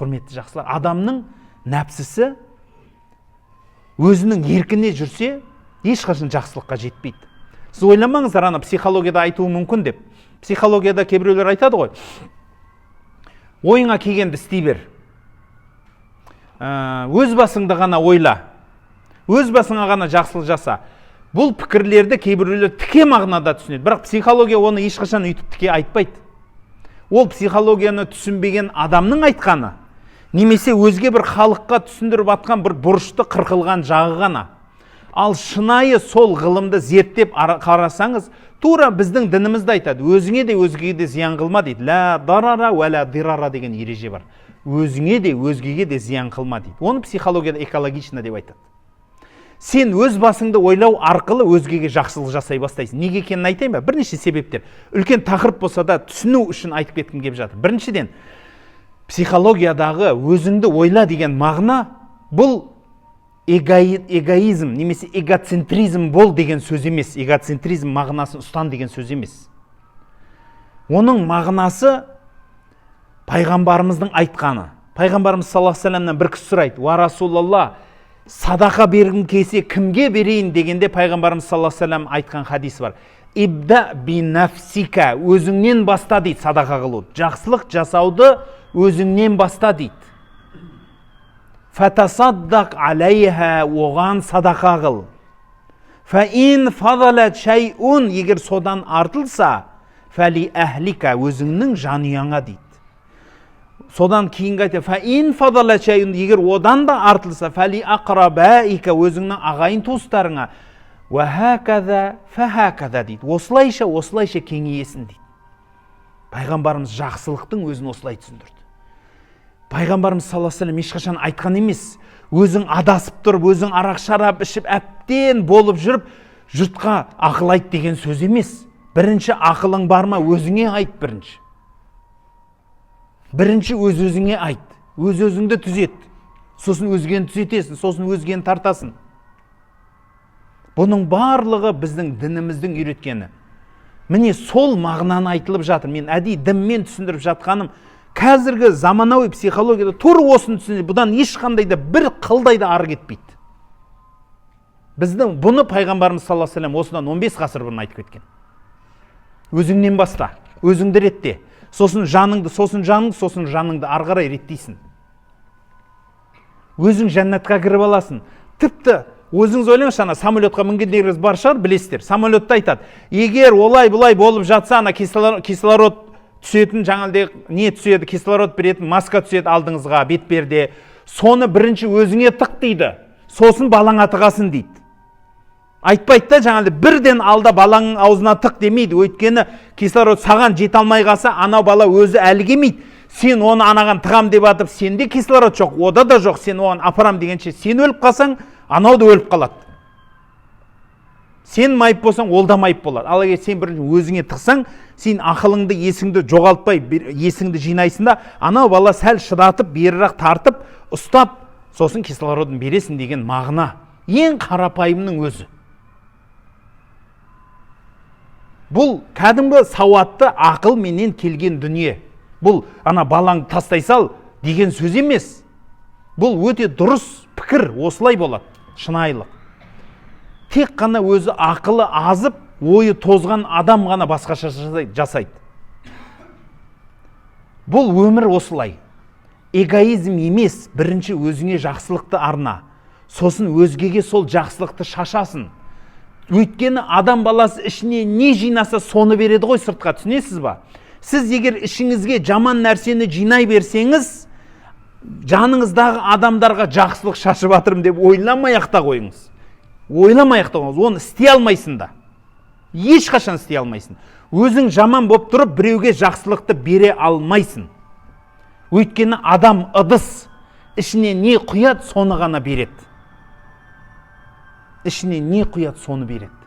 құрметті жақсылар, адамның нәпсісі өзінің еркіне жүрсе, ешқашан жақсылыққа жетпейді. Сіз ойламаңыздар, ана психологияда айтуы мүмкін деп. Психологияда кейбіреулер айтады ғой, ойыңа келгенді істей бер. Өз басыңды ғана ойла. Өз басыңа ғана жақсылық жаса. Бұл пікірлерді кейбіреулер тіке мағынада түсінеді. Бірақ психология оны ешқашан үйтіп тіке айтпайды. Ол психологияны түсінбеген адамның айтқаны, немесе өзге бір халыққа түсіндіріп атқан бір бұрышты қырқылған жағы ғана. Ал шынайы сол ғылымды зерттеп қарасаңыз, тура біздің дінімізді айтады. Өзіңе де өзгеге де зиян қылма дейді. Ла дарара уә ла дирара деген ереже бар. Өзіңе де өзгеге де зиян қылма дейді. Оны психологияда экологично деп айтады. Сен өз басыңды ойлау арқылы өзгеге жақсылық жасай бастайсың. Неге екенін айтайын ба? Бірнеше себептер. Үлкен тақырып болса да түсіну үшін айтып кеткім келіп жатыр. Біріншіден, психологиядағы өзіңді ойла деген мағына бұл эгоизм немесе эгоцентризм бол деген сөз емес. Эгоцентризм мағынасын ұстан деген сөз емес. Оның мағынасы пайғамбарымыздың айтқаны. Пайғамбарымыз саллаллаху алейхи вассаламнан бір кісі сұрайды: "Уа Расулалла, садақа бергім келсе кімге берейін?" дегенде пайғамбарымыз саллаллаху алейхи вассалам айтқан хадис бар. "Ибда би нафсика", өзіңнен баста дейді садақа қылуды. Жақсылық жасауды өзіңнен баста дейді. "Фатасаддақ алейха", оған садақа қыл. "Фа ин фадалат шайун", егер содан артылса, "фали ахлика", өзіңнің жанұяңа дейді. Содан кейінгі айтады: "Фа ин фадалат шайун", егер одан да артылса, "фали ақрабаика", өзіңнің ағайын туыстарыңа. "Ва хакада фа хакада", дейді. Осылайша кеңейесің дейді. Пайғамбарымыз жақсылықтың өзін осылай түсіндірді. Пайғамбарымыз саллаллаху алейхи вассалам ешқашан айтқан емес, өзің адасып тұрып, өзің арақ шарап ішіп әптен болып жүріп, жұртқа ақыл айт деген сөз емес. Бірінші ақылың бар ма, өзіңе айт бірінші. Бірінші өз-өзіңе айт, өз-өзіңді түзет, сосын өзгені түзетесің, сосын өзгені тартасың. Бұның барлығы біздің дініміздің үйреткені. Міне сол мағынаны айтылып жатыр. Мен әдейі дінмен түсіндіріп жатқаным, қазіргі заманауи психологияда тура осыны түсіндіреді. Бұдан ешқандай да бір қылдай да ары кетпейді. Біздің бұны пайғамбарымыз саллаллаху алейхи вассалам осыдан 15 ғасыр бұрын айтып кеткен. Өзіңнен баста, өзіңді ретте, сосын жаныңды, сосын жаныңды ары қарай реттейсің. Өзің жәннатқа кіріп аласың. Тіпті өзіңіз ойлаңызшы, ана самолетқа мінгендеріңіз бар шығар, білесіздер. Самолетта айтады: "Егер олай бұлай болып жатса, ана кислород түсетін, жаңағыдай не түседі, кислород беретін маска түседі алдыңызға, бетперде. Соны бірінші өзіңе тық дейді, сосын балаңа тығасың" дейді. Айтпайды да, жаңағыдай бірден алда балаңның аузына тық демейді. Өйткені кислород саған жете алмай қалса, анау бала өзі әлі келмейді. Сен оны анаған тығам деп атып, сенде кислород жоқ, ода да жоқ, сен оған апарам дегенше сен өліп қалсаң, анау да өліп қалады. Сен майып болсаң, ол да майып болады. Ал егер сен бірінші өзіңе тықсаң, сен ақылыңды, есіңді жоғалтпай, есіңді жинайсың да, анау бала сәл шыдатып, берірақ тартып, ұстап, сосын кислородын бересің деген мағына. Ең қарапайымның өзі. Бұл кәдімгі сауатты ақыл менен келген дүние. Бұл ана балаңды тастай сал деген сөз емес. Бұл өте дұрыс пікір, осылай болады, шынайылық. Тек қана өзі ақылы азып, ойы тозған адам ғана басқаша жасайды. Бұл өмір осылай. Эгоизм емес, бірінші өзіңе жақсылықты арна, сосын өзгеге сол жақсылықты шашасын. Өйткені адам баласы ішіне не жинаса соны береді ғой сыртқа, түсінесіз ба? Сіз егер ішіңізге жаман нәрсені жинай берсеңіз, жаныңыздағы адамдарға жақсылық шашып атырым деп ойламай-ақ та қойыңыз. Оны істей алмайсың да. Ешқашан істей алмайсың. Өзің жаман болып тұрып, біреуге жақсылықты бере алмайсың. Өйткені адам ыдыс, ішіне не құяды, соны ғана береді. ішіне не құяды, соны береді.